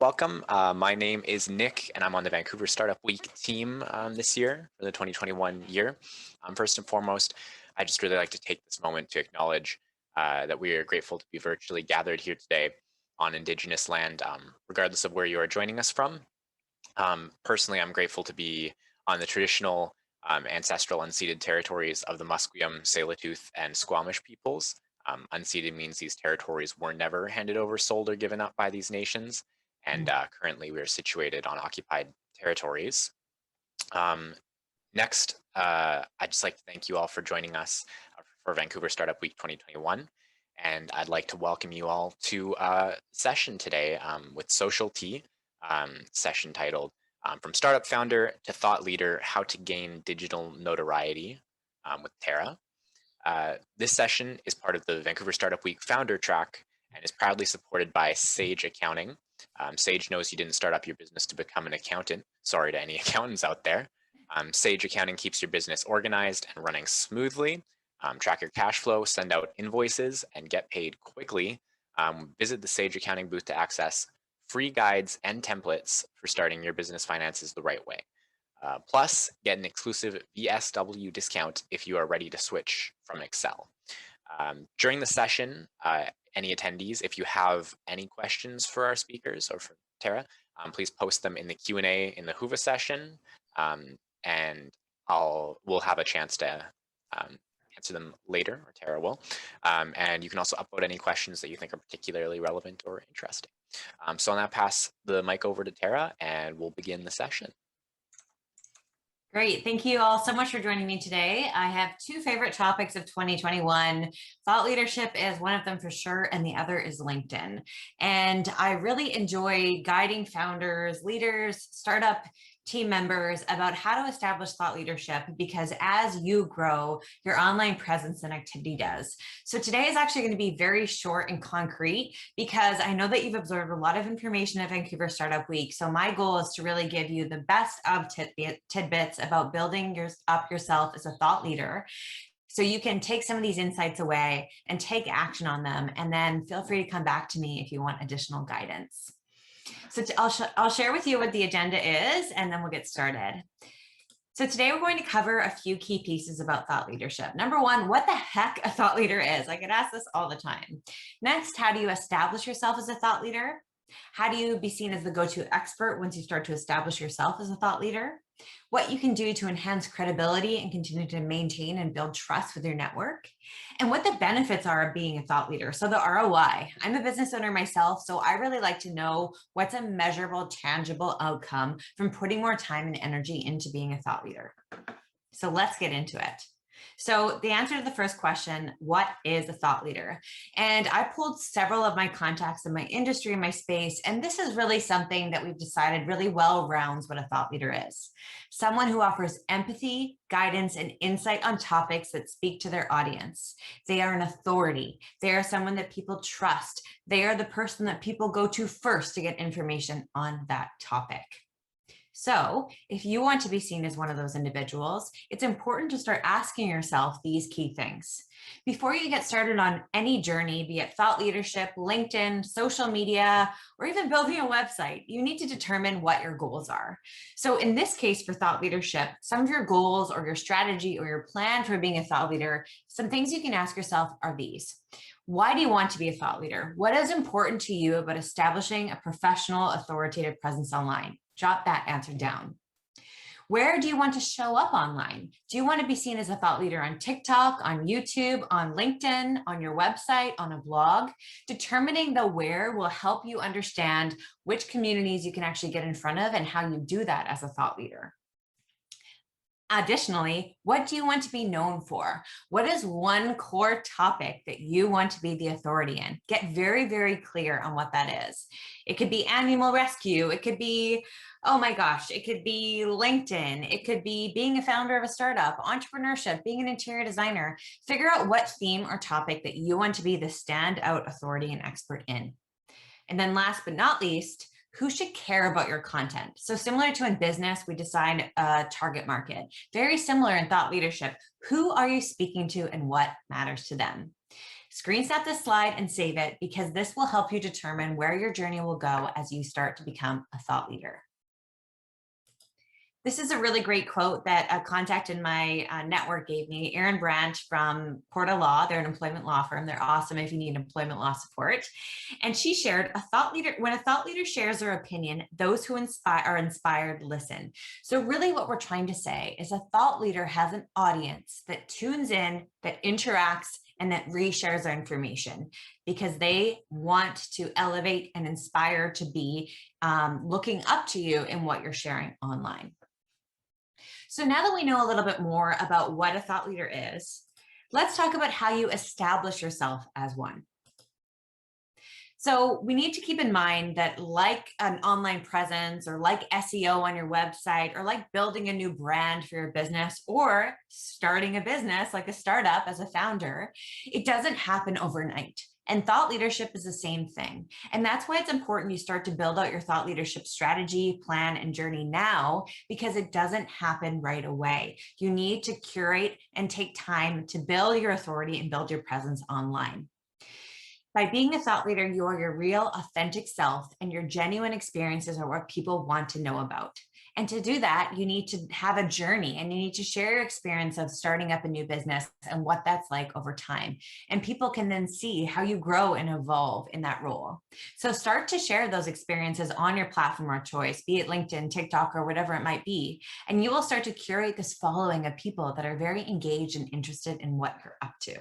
welcome. My name is Nick, and I'm on the Vancouver Startup Week team this year for the 2021 year. First and foremost, I just really like to take this moment to acknowledge that we are grateful to be virtually gathered here today on Indigenous land, regardless of where you are joining us from. Personally, I'm grateful to be on the traditional ancestral unceded territories of the Musqueam, Tsleil-Waututh, and Squamish peoples. Unceded means these territories were never handed over, sold, or given up by these nations. And currently we are situated on occupied territories. Next, I'd just like to thank you all for joining us for Vancouver Startup Week 2021. And I'd like to welcome you all to a session today with Social Tea, session titled From Startup Founder to Thought Leader, How to Gain Digital Notoriety with Tara. This session is part of the Vancouver Startup Week Founder Track and is proudly supported by Sage Accounting. Sage knows you didn't start up your business to become an accountant. Sorry to any accountants out there. Sage Accounting keeps your business organized and running smoothly. Track your cash flow, send out invoices, and get paid quickly. Visit the Sage Accounting booth to access free guides and templates for starting your business finances the right way. Plus, get an exclusive VSW discount if you are ready to switch from Excel. During the session, any attendees, if you have any questions for our speakers or for Tara, please post them in the Q&A in the Whova session, and we'll have a chance to answer them later, or Tara will. And you can also upload any questions that you think are particularly relevant or interesting. So I'll now pass the mic over to Tara, and we'll begin the session. Great. Thank you all so much for joining me today. I have two favorite topics of 2021. Thought leadership is one of them for sure, and the other is LinkedIn. And I really enjoy guiding founders, leaders, startup team members about how to establish thought leadership, because as you grow, your online presence and activity does. So today is actually going to be very short and concrete, because I know that you've absorbed a lot of information at Vancouver Startup Week. So my goal is to really give you the best of tidbits about building up yourself as a thought leader, so you can take some of these insights away and take action on them. And then feel free to come back to me if you want additional guidance. So I'll share with you what the agenda is, and then we'll get started. So today we're going to cover a few key pieces about thought leadership. Number one, what the heck a thought leader is. I get asked this all the time. Next, how do you establish yourself as a thought leader? How do you be seen as the go-to expert once you start to establish yourself as a thought leader? What you can do to enhance credibility and continue to maintain and build trust with your network, and what the benefits are of being a thought leader. So the ROI. I'm a business owner myself, so I really like to know what's a measurable, tangible outcome from putting more time and energy into being a thought leader. So let's get into it. So the answer to the first question, what is a thought leader? And I pulled several of my contacts in my industry, in my space, and this is really something that we've decided really well rounds what a thought leader is. Someone who offers empathy, guidance, and insight on topics that speak to their audience. They are an authority. They are someone that people trust. They are the person that people go to first to get information on that topic. So if you want to be seen as one of those individuals, it's important to start asking yourself these key things. Before you get started on any journey, be it thought leadership, LinkedIn, social media, or even building a website, you need to determine what your goals are. So in this case, for thought leadership, some of your goals or your strategy or your plan for being a thought leader, some things you can ask yourself are these. Why do you want to be a thought leader? What is important to you about establishing a professional, authoritative presence online? Jot that answer down. Where do you want to show up online? Do you want to be seen as a thought leader on TikTok, on YouTube, on LinkedIn, on your website, on a blog? Determining the where will help you understand which communities you can actually get in front of and how you do that as a thought leader. Additionally, what do you want to be known for? What is one core topic that you want to be the authority in? Get very, very clear on what that is. It could be animal rescue. It could be, oh my gosh, it could be LinkedIn. It could be being a founder of a startup, entrepreneurship, being an interior designer. Figure out what theme or topic that you want to be the standout authority and expert in. And then last but not least, who should care about your content? So similar to in business, we decide a target market. Very similar in thought leadership. Who are you speaking to and what matters to them? Screen snap this slide and save it because this will help you determine where your journey will go as you start to become a thought leader. This is a really great quote that a contact in my network gave me, Erin Branch from Porta Law. They're an employment law firm. They're awesome if you need employment law support. And she shared, when a thought leader shares their opinion, those who are inspired listen. So really what we're trying to say is a thought leader has an audience that tunes in, that interacts, and that reshares their information because they want to elevate and inspire to be looking up to you in what you're sharing online. So now that we know a little bit more about what a thought leader is, let's talk about how you establish yourself as one. So we need to keep in mind that like an online presence or like SEO on your website or like building a new brand for your business or starting a business like a startup as a founder, it doesn't happen overnight. And thought leadership is the same thing. And that's why it's important you start to build out your thought leadership strategy, plan, and journey now, because it doesn't happen right away. You need to curate and take time to build your authority and build your presence online. By being a thought leader, you are your real, authentic self, and your genuine experiences are what people want to know about. And to do that, you need to have a journey and you need to share your experience of starting up a new business and what that's like over time. And people can then see how you grow and evolve in that role. So start to share those experiences on your platform of choice, be it LinkedIn, TikTok, or whatever it might be. And you will start to curate this following of people that are very engaged and interested in what you're up to.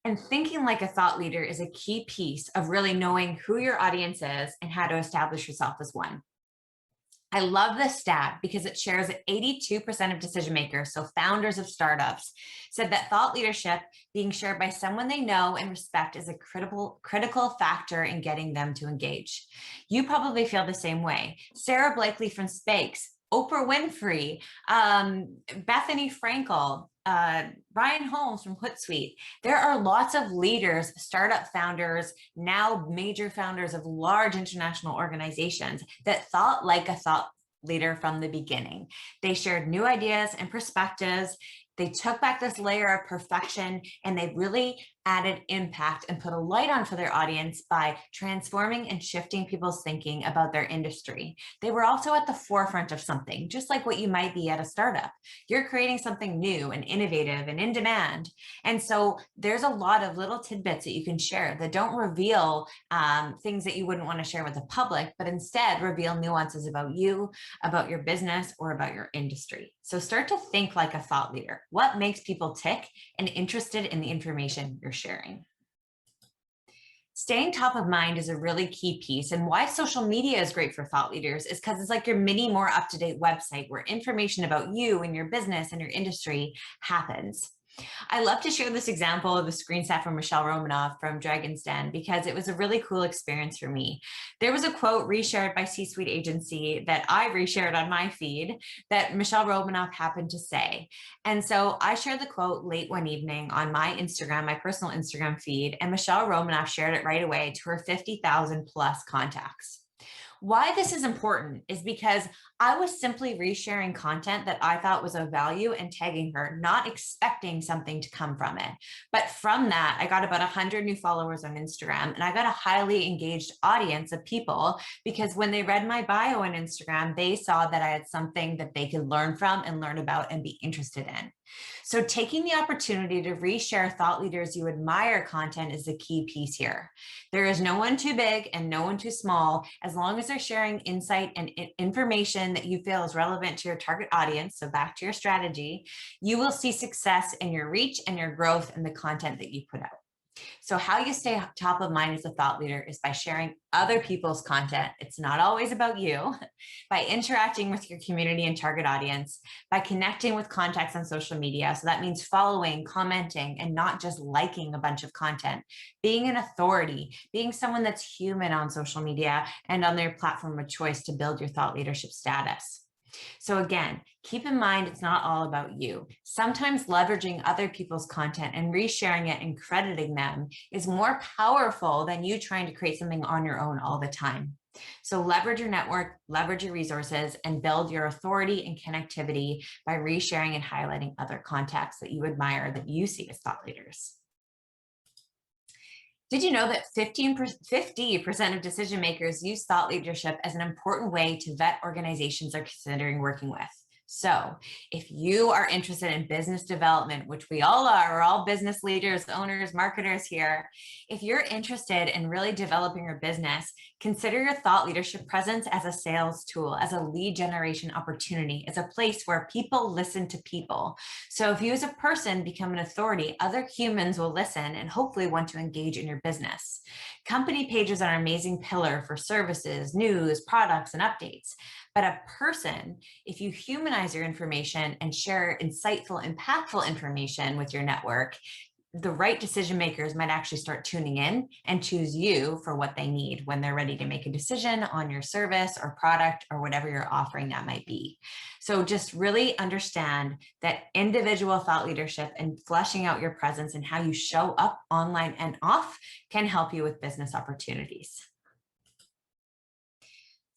And thinking like a thought leader is a key piece of really knowing who your audience is and how to establish yourself as one. I love this stat because it shares that 82% of decision makers, so founders of startups, said that thought leadership being shared by someone they know and respect is a critical factor in getting them to engage. You probably feel the same way. Sarah Blakely from Spakes, Oprah Winfrey, Bethany Frankel, Ryan Holmes from Hootsuite. There are lots of leaders, startup founders, now major founders of large international organizations that thought like a thought leader from the beginning. They shared new ideas and perspectives. They took back this layer of perfection and they really added impact and put a light on for their audience by transforming and shifting people's thinking about their industry. They were also at the forefront of something, just like what you might be at a startup. You're creating something new and innovative and in demand. And so there's a lot of little tidbits that you can share that don't reveal things that you wouldn't want to share with the public, but instead reveal nuances about you, about your business, or about your industry. So start to think like a thought leader. What makes people tick and interested in the information you're sharing? Staying top of mind is a really key piece, and why social media is great for thought leaders is because it's like your mini, more up-to-date website where information about you and your business and your industry happens. I love to share this example of a screen snap from Michelle Romanoff from Dragon's Den because it was a really cool experience for me. There was a quote reshared by C-Suite Agency that I reshared on my feed that Michelle Romanoff happened to say. And so I shared the quote late one evening on my Instagram, my personal Instagram feed, and Michelle Romanoff shared it right away to her 50,000 plus contacts. Why this is important is because I was simply resharing content that I thought was of value and tagging her, not expecting something to come from it. But from that, I got about 100 new followers on Instagram, and I got a highly engaged audience of people because when they read my bio on Instagram, they saw that I had something that they could learn from and learn about and be interested in. So taking the opportunity to reshare thought leaders you admire content is the key piece here. There is no one too big and no one too small, as long as they're sharing insight and information that you feel is relevant to your target audience. So back to your strategy, you will see success in your reach and your growth in the content that you put out. So how you stay top of mind as a thought leader is by sharing other people's content. It's not always about you. By interacting with your community and target audience, by connecting with contacts on social media. So that means following, commenting, and not just liking a bunch of content. Being an authority, being someone that's human on social media and on their platform of choice to build your thought leadership status. So again, keep in mind, it's not all about you. Sometimes leveraging other people's content and resharing it and crediting them is more powerful than you trying to create something on your own all the time. So leverage your network, leverage your resources, and build your authority and connectivity by resharing and highlighting other contacts that you admire that you see as thought leaders. Did you know that 50% of decision makers use thought leadership as an important way to vet organizations they're considering working with? So if you are interested in business development, which we all are, we're all business leaders, owners, marketers here. If you're interested in really developing your business, consider your thought leadership presence as a sales tool, as a lead generation opportunity, as a place where people listen to people. So if you as a person become an authority, other humans will listen and hopefully want to engage in your business. Company pages are an amazing pillar for services, news, products, and updates. But a person, if you humanize your information and share insightful, impactful information with your network, the right decision makers might actually start tuning in and choose you for what they need when they're ready to make a decision on your service or product or whatever you're offering that might be. So just really understand that individual thought leadership and fleshing out your presence and how you show up online and off can help you with business opportunities.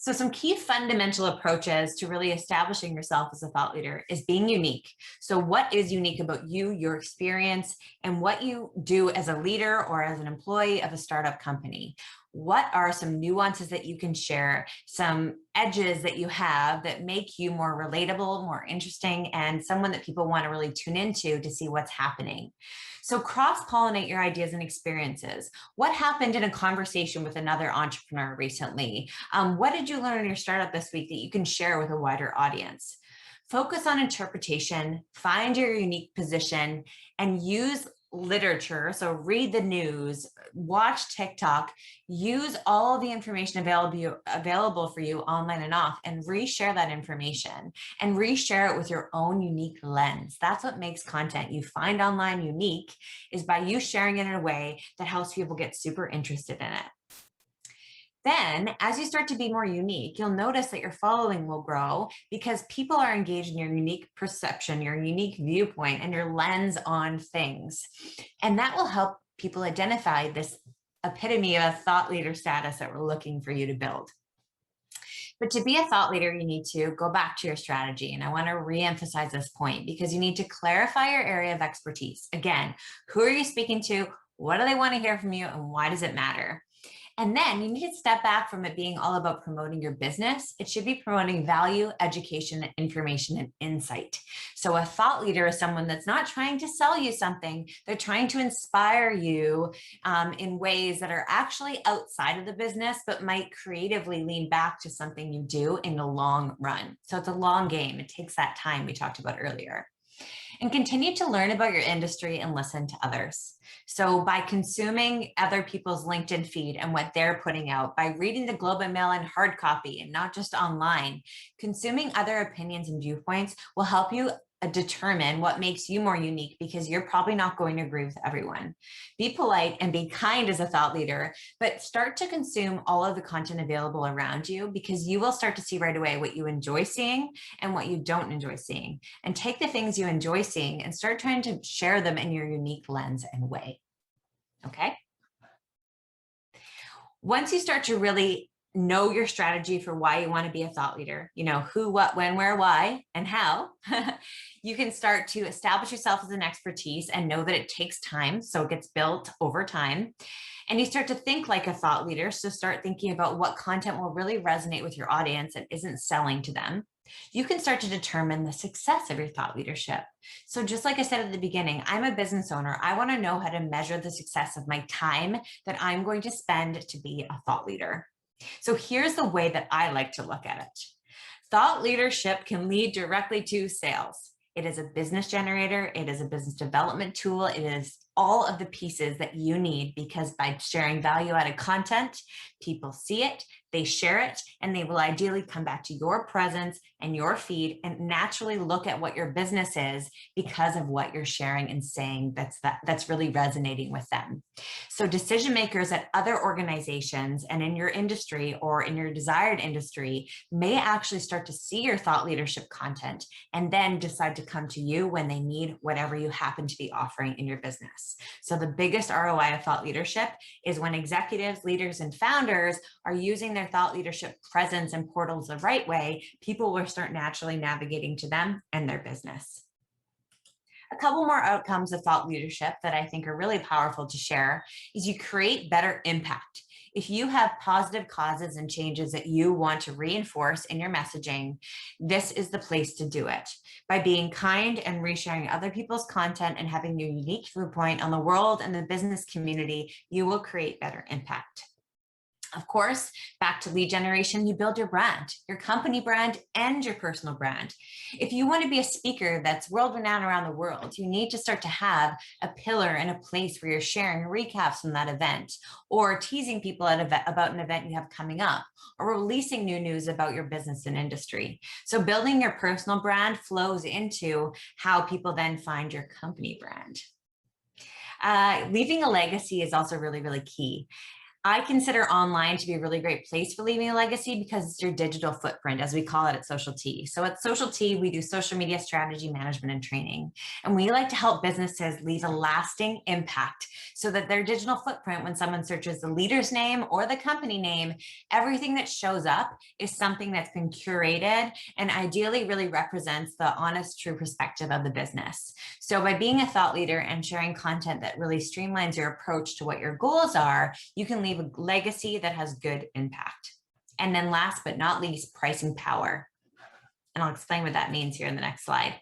So some key fundamental approaches to really establishing yourself as a thought leader is being unique. So what is unique about you, your experience, and what you do as a leader or as an employee of a startup company? What are some nuances that you can share, some edges that you have that make you more relatable, more interesting, and someone that people want to really tune into to see what's happening? So cross-pollinate your ideas and experiences. What happened in a conversation with another entrepreneur recently? What did you learn in your startup this week that you can share with a wider audience? Focus on interpretation, find your unique position, and use literature. So read the news, watch TikTok, use all of the information available for you online and off, and reshare that information and reshare it with your own unique lens. That's what makes content you find online unique, is by you sharing it in a way that helps people get super interested in it. Then, as you start to be more unique, you'll notice that your following will grow because people are engaged in your unique perception, your unique viewpoint, and your lens on things. And that will help people identify this epitome of a thought leader status that we're looking for you to build. But to be a thought leader, you need to go back to your strategy. And I want to reemphasize this point because you need to clarify your area of expertise. Again, who are you speaking to? What do they want to hear from you? And why does it matter? And then you need to step back from it being all about promoting your business. It should be promoting value, education, information, and insight. So a thought leader is someone that's not trying to sell you something. They're trying to inspire you in ways that are actually outside of the business, but might creatively lean back to something you do in the long run. So it's a long game. It takes that time we talked about earlier. And continue to learn about your industry and listen to others. So by consuming other people's LinkedIn feed and what they're putting out, by reading the Globe and Mail in hard copy and not just online, consuming other opinions and viewpoints will help you determine what makes you more unique, because you're probably not going to agree with everyone. Be polite and be kind as a thought leader, but start to consume all of the content available around you, because you will start to see right away what you enjoy seeing and what you don't enjoy seeing. And take the things you enjoy seeing and start trying to share them in your unique lens and way. Okay? Once you start to really know your strategy for why you want to be a thought leader, you know, who, what, when, where, why, and how, you can start to establish yourself as an expertise and know that it takes time. So it gets built over time. And you start to think like a thought leader. So start thinking about what content will really resonate with your audience and isn't selling to them. You can start to determine the success of your thought leadership. So just like I said at the beginning, I'm a business owner. I want to know how to measure the success of my time that I'm going to spend to be a thought leader. So here's the way that I like to look at it. Thought leadership can lead directly to sales. It is a business generator. It is a business development tool. It is all of the pieces that you need, because by sharing value-added content, people see it, they share it, and they will ideally come back to your presence and your feed and naturally look at what your business is because of what you're sharing and saying that's really resonating with them. So decision makers at other organizations and in your industry or in your desired industry may actually start to see your thought leadership content and then decide to come to you when they need whatever you happen to be offering in your business. So the biggest ROI of thought leadership is when executives, leaders, and founders are using their thought leadership presence and portals the right way, people will start naturally navigating to them and their business. A couple more outcomes of thought leadership that I think are really powerful to share is you create better impact. If you have positive causes and changes that you want to reinforce in your messaging, this is the place to do it. By being kind and resharing other people's content and having your unique viewpoint on the world and the business community, you will create better impact. Of course, back to lead generation, you build your brand, your company brand, and your personal brand. If you want to be a speaker that's world-renowned around the world, you need to start to have a pillar and a place where you're sharing recaps from that event, or teasing people about an event you have coming up, or releasing new news about your business and industry. So building your personal brand flows into how people then find your company brand. Leaving a legacy is also really, really key. I consider online to be a really great place for leaving a legacy because it's your digital footprint, as we call it at Social T. So at Social T, we do social media strategy management and training. And we like to help businesses leave a lasting impact so that their digital footprint, when someone searches the leader's name or the company name, everything that shows up is something that's been curated and ideally really represents the honest, true perspective of the business. So by being a thought leader and sharing content that really streamlines your approach to what your goals are, you can leave a legacy that has good impact. And then last but not least, pricing power. And I'll explain what that means here in the next slide.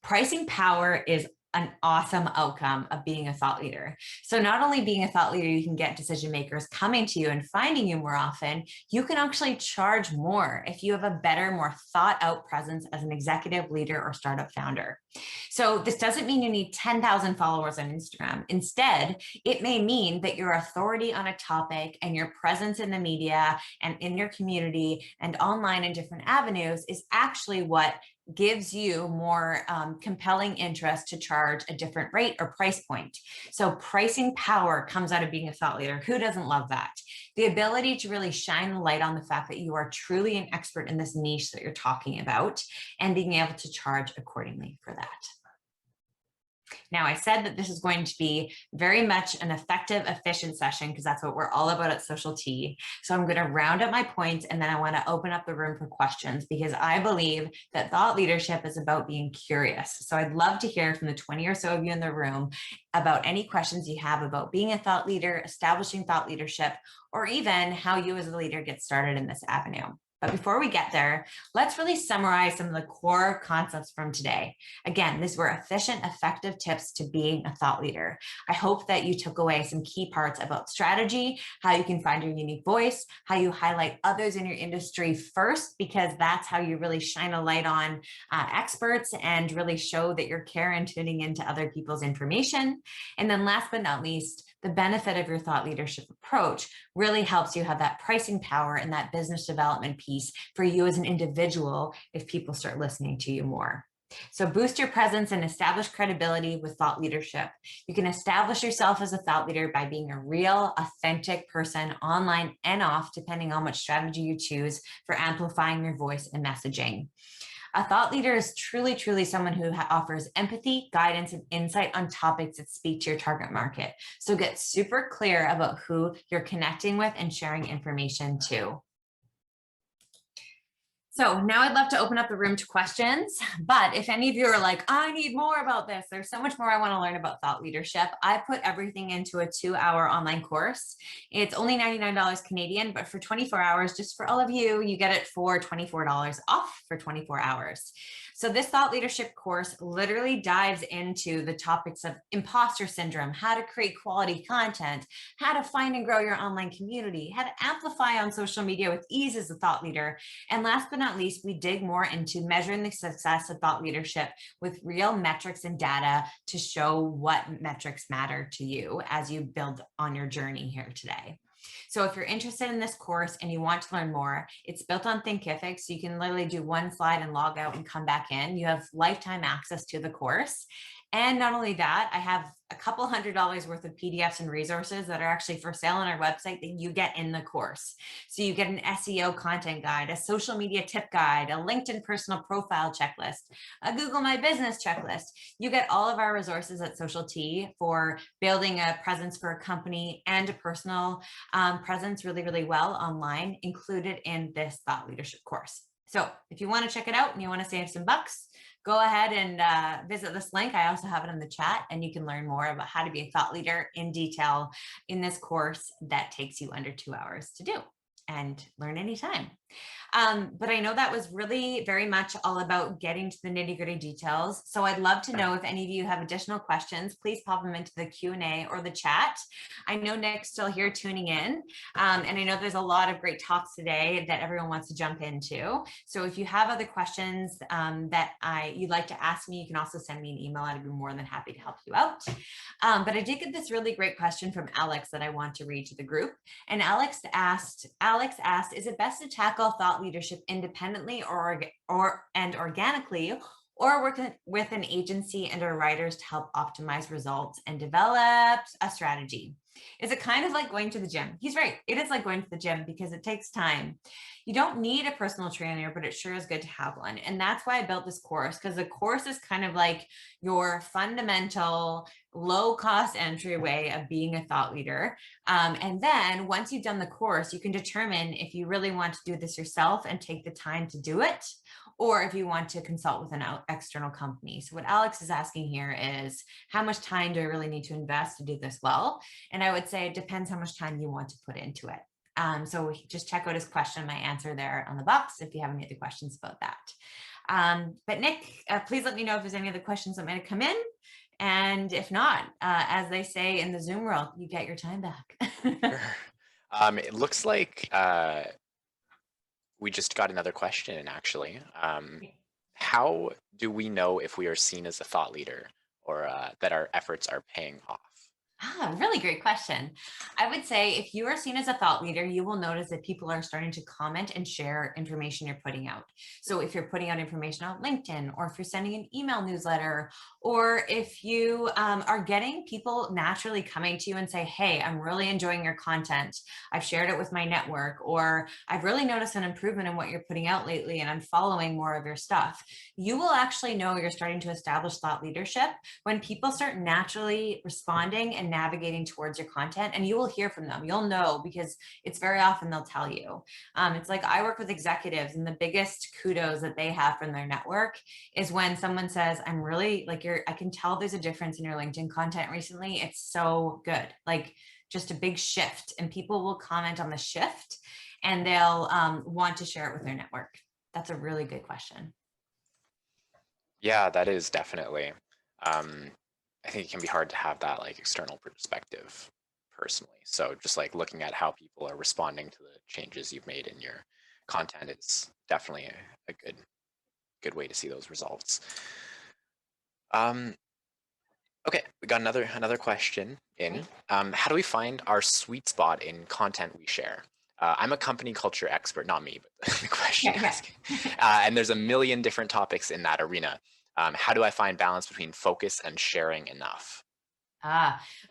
Pricing power is an awesome outcome of being a thought leader. So not only being a thought leader, you can get decision makers coming to you and finding you more often, you can actually charge more if you have a better, more thought out presence as an executive leader or startup founder. So this doesn't mean you need 10,000 followers on Instagram. Instead, it may mean that your authority on a topic and your presence in the media and in your community and online in different avenues is actually what gives you more compelling interest to charge a different rate or price point. So pricing power comes out of being a thought leader. Who doesn't love that? The ability to really shine the light on the fact that you are truly an expert in this niche that you're talking about and being able to charge accordingly for that. Now, I said that this is going to be very much an effective, efficient session because that's what we're all about at Social T. So I'm going to round up my points and then I want to open up the room for questions because I believe that thought leadership is about being curious. So I'd love to hear from the 20 or so of you in the room about any questions you have about being a thought leader, establishing thought leadership, or even how you as a leader get started in this avenue. But before we get there, let's really summarize some of the core concepts from today. Again, these were efficient, effective tips to being a thought leader. I hope that you took away some key parts about strategy, how you can find your unique voice, how you highlight others in your industry first, because that's how you really shine a light on experts and really show that you're caring and tuning into other people's information. And then last but not least, the benefit of your thought leadership approach really helps you have that pricing power and that business development piece for you as an individual if people start listening to you more. So boost your presence and establish credibility with thought leadership. You can establish yourself as a thought leader by being a real, authentic person online and off, depending on what strategy you choose for amplifying your voice and messaging. A thought leader is truly, truly someone who offers empathy, guidance, and insight on topics that speak to your target market. So get super clear about who you're connecting with and sharing information to. So now I'd love to open up the room to questions, but if any of you are like, I need more about this, there's so much more I want to learn about thought leadership. I put everything into a 2-hour online course. It's only $99 Canadian, but for 24 hours, just for all of you, you get it for $24 off for 24 hours. So this thought leadership course literally dives into the topics of imposter syndrome, how to create quality content, how to find and grow your online community, how to amplify on social media with ease as a thought leader. And last but not least, we dig more into measuring the success of thought leadership with real metrics and data to show what metrics matter to you as you build on your journey here today. So if you're interested in this course and you want to learn more, it's built on Thinkific, so you can literally do one slide and log out and come back in. You have lifetime access to the course. And not only that, I have a couple $100 worth of PDFs and resources that are actually for sale on our website that you get in the course. So you get an SEO content guide, a social media tip guide, a LinkedIn personal profile checklist, a Google My Business checklist. You get all of our resources at Social T for building a presence for a company and a personal presence really, really well online, included in this thought leadership course. So if you want to check it out and you want to save some bucks, go ahead and visit this link. I also have it in the chat, and you can learn more about how to be a thought leader in detail in this course that takes you under 2 hours to do and learn anytime. But I know that was really very much all about getting to the nitty-gritty details. So I'd love to know if any of you have additional questions, please pop them into the Q&A or the chat. I know Nick's still here tuning in, and I know there's a lot of great talks today that everyone wants to jump into. So if you have other questions that you'd like to ask me, you can also send me an email. I'd be more than happy to help you out. But I did get this really great question from Alex that I want to read to the group. And Alex asked, is it best to tackle thought leadership independently or organically, or work with an agency and our writers to help optimize results and develop a strategy? Is it kind of like going to the gym? He's right. It is like going to the gym because it takes time. You don't need a personal trainer, but it sure is good to have one. And that's why I built this course, because the course is kind of like your fundamental low cost entryway of being a thought leader. And then once you've done the course, you can determine if you really want to do this yourself and take the time to do it, or if you want to consult with an external company. So what Alex is asking here is, how much time do I really need to invest to do this well? And I would say it depends how much time you want to put into it. So just check out his question, my answer there on the box, if you have any other questions about that. But Nick, please let me know if there's any other questions that might have come in. And if not, as they say in the Zoom world, you get your time back. Sure. It looks like we just got another question, actually. How do we know if we are seen as a thought leader, or that our efforts are paying off? Really great question. I would say if you are seen as a thought leader, you will notice that people are starting to comment and share information you're putting out. So if you're putting out information on LinkedIn, or if you're sending an email newsletter, or if you are getting people naturally coming to you and say, hey, I'm really enjoying your content. I've shared it with my network, or I've really noticed an improvement in what you're putting out lately, and I'm following more of your stuff. You will actually know you're starting to establish thought leadership when people start naturally responding and navigating towards your content, and you will hear from them. You'll know, because it's very often they'll tell you. It's like I work with executives, and the biggest kudos that they have from their network is when someone says, I'm really like I can tell there's a difference in your LinkedIn content recently. It's so good. Like just a big shift, and people will comment on the shift, and they'll want to share it with their network. That's a really good question. Yeah, that is definitely. I think it can be hard to have that like external perspective personally. So just like looking at how people are responding to the changes you've made in your content is definitely a good way to see those results. Okay, we got another question in. How do we find our sweet spot in content we share? I'm a company culture expert, not me, but the question asking. And there's a million different topics in that arena. How do I find balance between focus and sharing enough?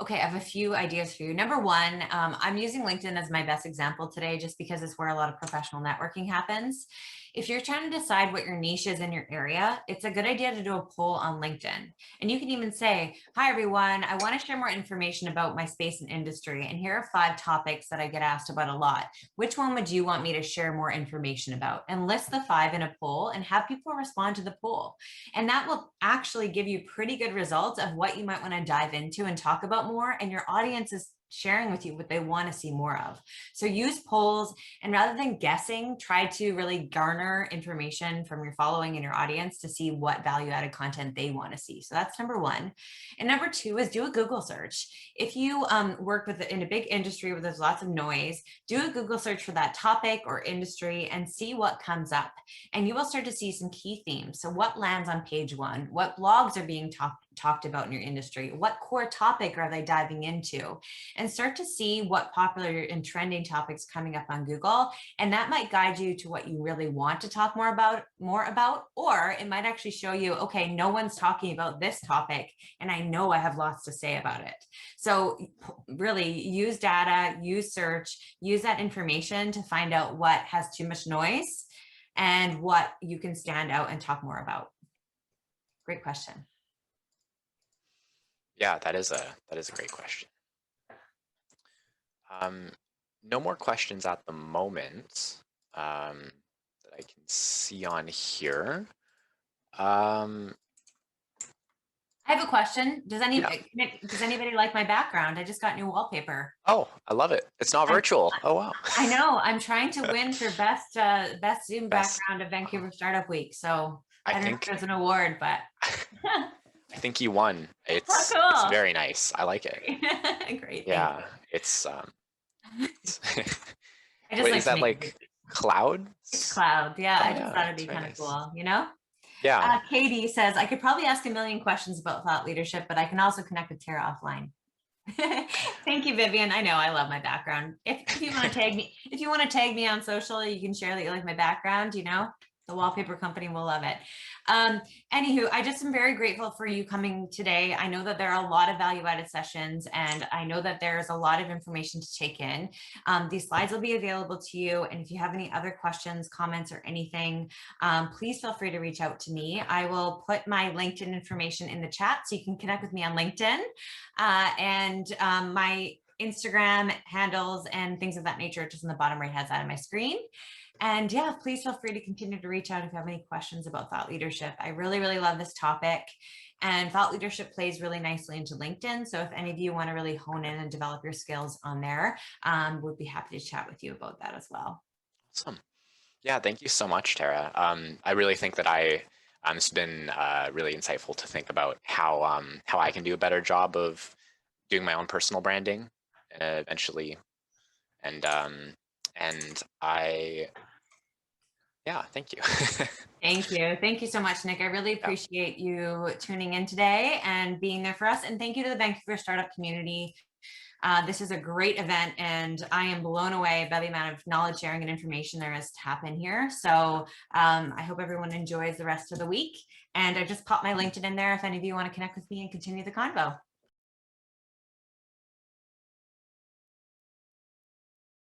Okay. I have a few ideas for you. Number one, I'm using LinkedIn as my best example today, just because it's where a lot of professional networking happens. If you're trying to decide what your niche is in your area, it's a good idea to do a poll on LinkedIn. And you can even say, hi, everyone, I want to share more information about my space and industry. And here are 5 topics that I get asked about a lot. Which one would you want me to share more information about? And list the 5 in a poll and have people respond to the poll. And that will actually give you pretty good results of what you might want to dive into and talk about more. And your audience is sharing with you what they want to see more of. So use polls, and rather than guessing, try to really garner information from your following and your audience to see what value added content they want to see. So that's number one. And number two is do a Google search. If you work in a big industry where there's lots of noise, do a Google search for that topic or industry and see what comes up. And you will start to see some key themes. So what lands on page one? What blogs are being talked about in your industry? What core topic are they diving into? And start to see what popular and trending topics coming up on Google. And that might guide you to what you really want to talk more about, or it might actually show you, okay, no one's talking about this topic, and I know I have lots to say about it. So really use data, use search, use that information to find out what has too much noise and what you can stand out and talk more about. Great question. Yeah, that is a great question. No more questions at the moment that I can see on here. I have a question. Does anybody like my background? I just got new wallpaper. Oh, I love it. It's not virtual. Oh, wow. I know. I'm trying to win for best Zoom Best. background of Vancouver Startup Week. So I don't know if there's an award, but I think you won. It's cool. very nice. I like it. Great. Yeah, it's I just wait, is that like clouds? It's cloud. Yeah, Oh, I just yeah, thought it'd it's be very kind of nice. cool, you know? Yeah. Katie says, I could probably ask a million questions about thought leadership, but I can also connect with Tara offline. Thank you, Vivian. I know I love my background. If you want to tag me on social, you can share that you like my background, you know, the wallpaper company will love it. Anywho, I just am very grateful for you coming today. I know that there are a lot of value-added sessions, and I know that there's a lot of information to take in. These slides will be available to you. And if you have any other questions, comments, or anything, please feel free to reach out to me. I will put my LinkedIn information in the chat so you can connect with me on LinkedIn. My Instagram handles and things of that nature just in the bottom right hand side of my screen. And yeah, please feel free to continue to reach out if you have any questions about thought leadership. I really, really love this topic, and thought leadership plays really nicely into LinkedIn. So if any of you want to really hone in and develop your skills on there, we'd be happy to chat with you about that as well. Awesome. Yeah, thank you so much, Tara. I really think that it's been really insightful to think about how I can do a better job of doing my own personal branding eventually. And yeah, thank you. Thank you. Thank you so much, Nick. I really appreciate you tuning in today and being there for us. And thank you to the Vancouver Startup community. This is a great event, and I am blown away by the amount of knowledge sharing and information there is to happen here. So I hope everyone enjoys the rest of the week. And I just popped my LinkedIn in there if any of you want to connect with me and continue the convo.